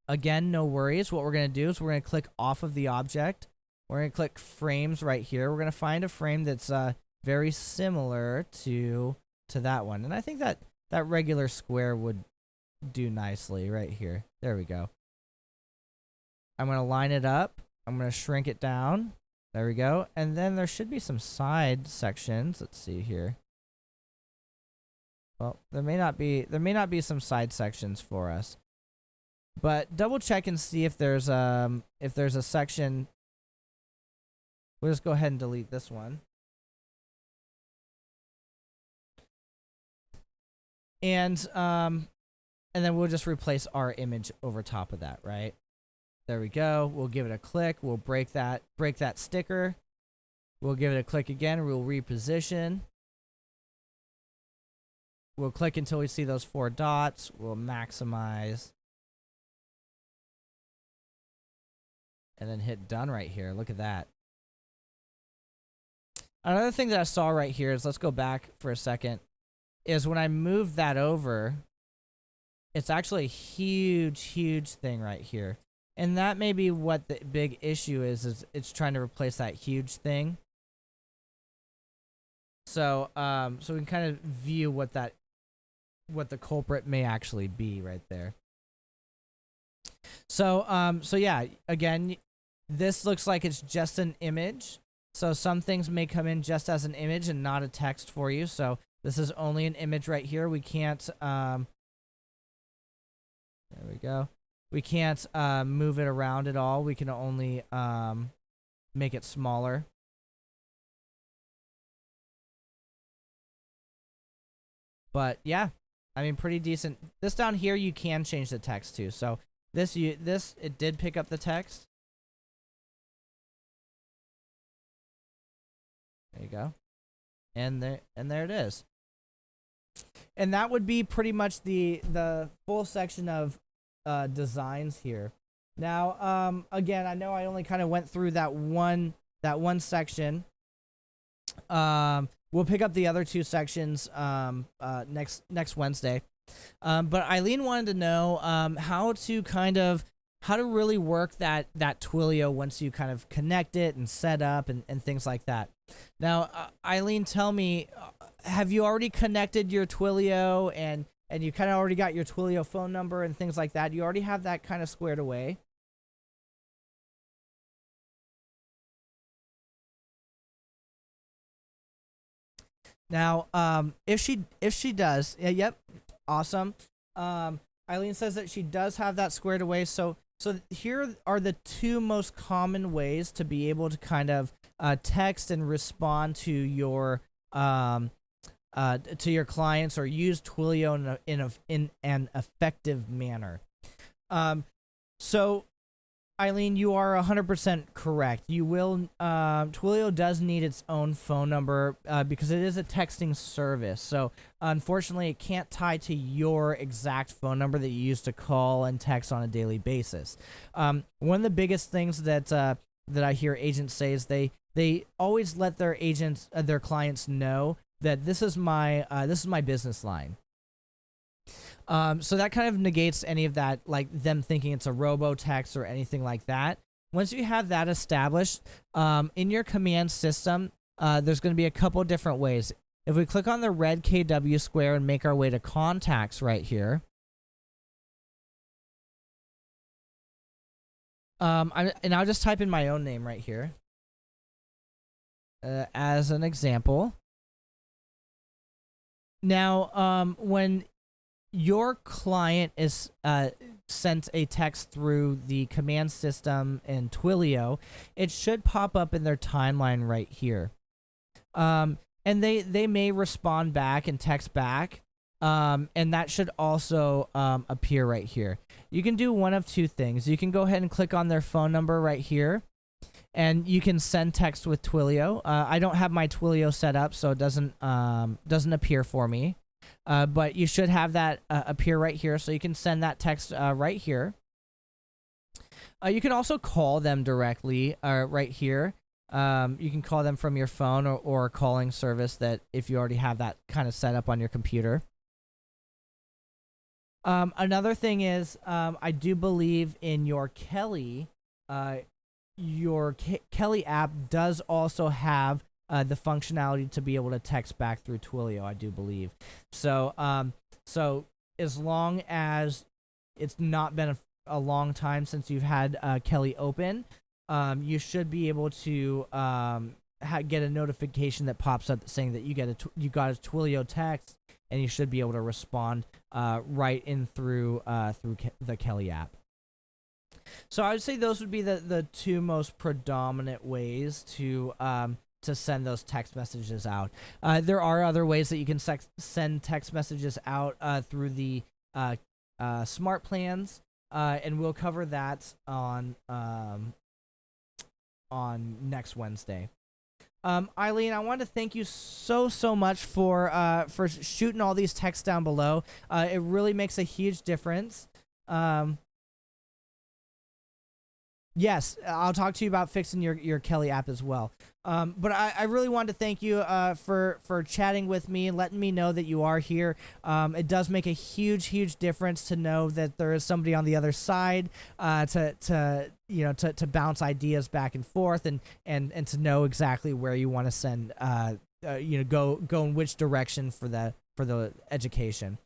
Again, no worries. What we're going to do is we're going to click off of the object. We're going to click frames right here. We're going to find a frame that's very similar to that one. And I think that regular square would do nicely right here. There we go. I'm going to line it up. I'm going to shrink it down. There we go. And then there should be some side sections. Let's see here. Well, there may not be some side sections for us. But double check and see if there's a section. We'll just go ahead and delete this one. And then we'll just replace our image over top of that, right? There we go. We'll give it a click. We'll break that sticker. We'll give it a click again. We'll reposition. we'll click until we see those 4 dots. We'll maximize. And then hit done right here. Look at that. Another thing that I saw right here is, let's go back for a second, is when I move that over, it's actually a huge, huge thing right here. And that may be what the big issue is it's trying to replace that huge thing. So, so we can kind of view what the culprit may actually be right there. So, so yeah, again, this looks like it's just an image. So some things may come in just as an image and not a text for you. So this is only an image right here. We can't, there we go. We can't move it around at all. We can only make it smaller. But yeah, I mean, pretty decent. This down here, you can change the text to. So this it did pick up the text. There you go. And there it is. And that would be pretty much the full section of designs here. Now, again, I know I only kind of went through that one section. We'll pick up the other 2 sections next Wednesday. But Eileen wanted to know how to really work that Twilio once you kind of connect it and set up and things like that. Now, Eileen, tell me, have you already connected your Twilio and you kind of already got your Twilio phone number and things like that? You already have that kind of squared away? Now, if she does, yeah, yep, awesome. Eileen says that she does have that squared away. So here are the 2 most common ways to be able to kind of text and respond to your clients or use Twilio in an effective manner. So Eileen, you are 100% correct. You will, Twilio does need its own phone number because it is a texting service. So unfortunately, it can't tie to your exact phone number that you use to call and text on a daily basis. One of the biggest things that I hear agents say is they always let their agents, their clients know that this is my business line. So that kind of negates any of that, like them thinking it's a robo-text or anything like that. Once you have that established, in your command system, there's going to be a couple different ways. If we click on the red KW square and make our way to contacts right here, and I'll just type in my own name right here as an example. Now, when your client is sent a text through the command system in Twilio, it should pop up in their timeline right here. And they may respond back and text back, and that should also appear right here. You can do one of 2 things. You can go ahead and click on their phone number right here, and you can send text with Twilio. I don't have my Twilio set up, so it doesn't appear for me. But you should have that appear right here, so you can send that text right here. You can also call them directly right here. You can call them from your phone or a calling service that if you already have that kind of set up on your computer. Another thing is, I do believe in your Kelly, Kelly app does also have the functionality to be able to text back through Twilio, I do believe. So, so as long as it's not been a long time since you've had Kelly open, you should be able to get a notification that pops up saying that you got a Twilio text, and you should be able to respond right in through the Kelly app. So I would say those would be the 2 most predominant ways to send those text messages out. There are other ways that you can send text messages out through the smart plans, and we'll cover that on next Wednesday. Eileen, I want to thank you so much for shooting all these texts down below. It really makes a huge difference. Yes, I'll talk to you about fixing your Kelly app as well. But I really wanted to thank you for chatting with me and letting me know that you are here. It does make a huge difference to know that there is somebody on the other side to bounce ideas back and forth and to know exactly where you want to send go in which direction for the education.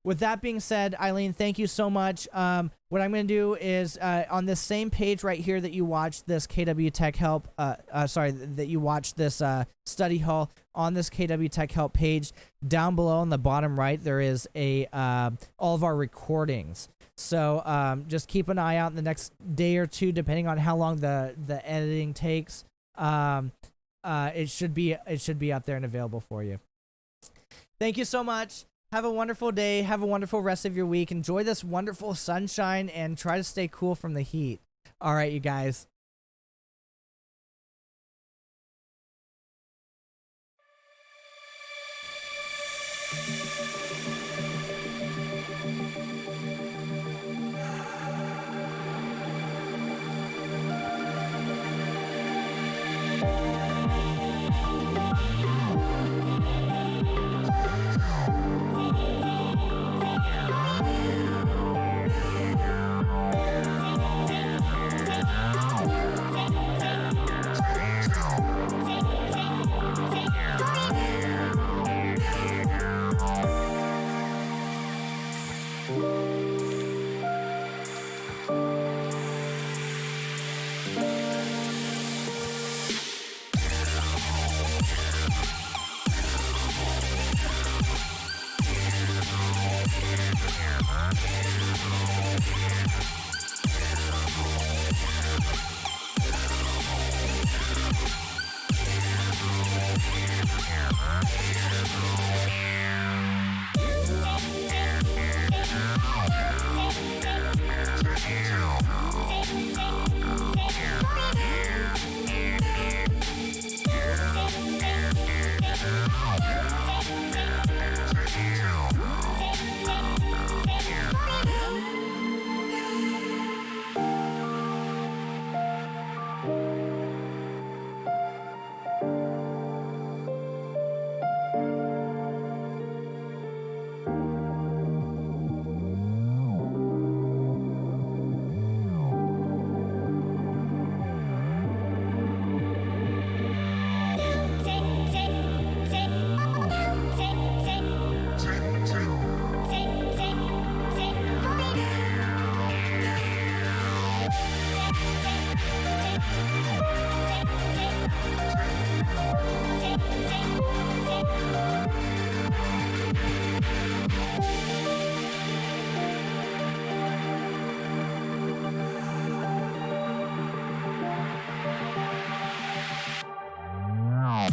With that being said, Eileen, thank you so much. What I'm going to do is on this same page right here that you watched this KW Tech Help, that you watched this study hall, on this KW Tech Help page, down below on the bottom right, there is all of our recordings. So just keep an eye out in the next day or two, depending on how long the editing takes. It should be up there and available for you. Thank you so much. Have a wonderful day. Have a wonderful rest of your week. Enjoy this wonderful sunshine and try to stay cool from the heat. All right, you guys. Wow.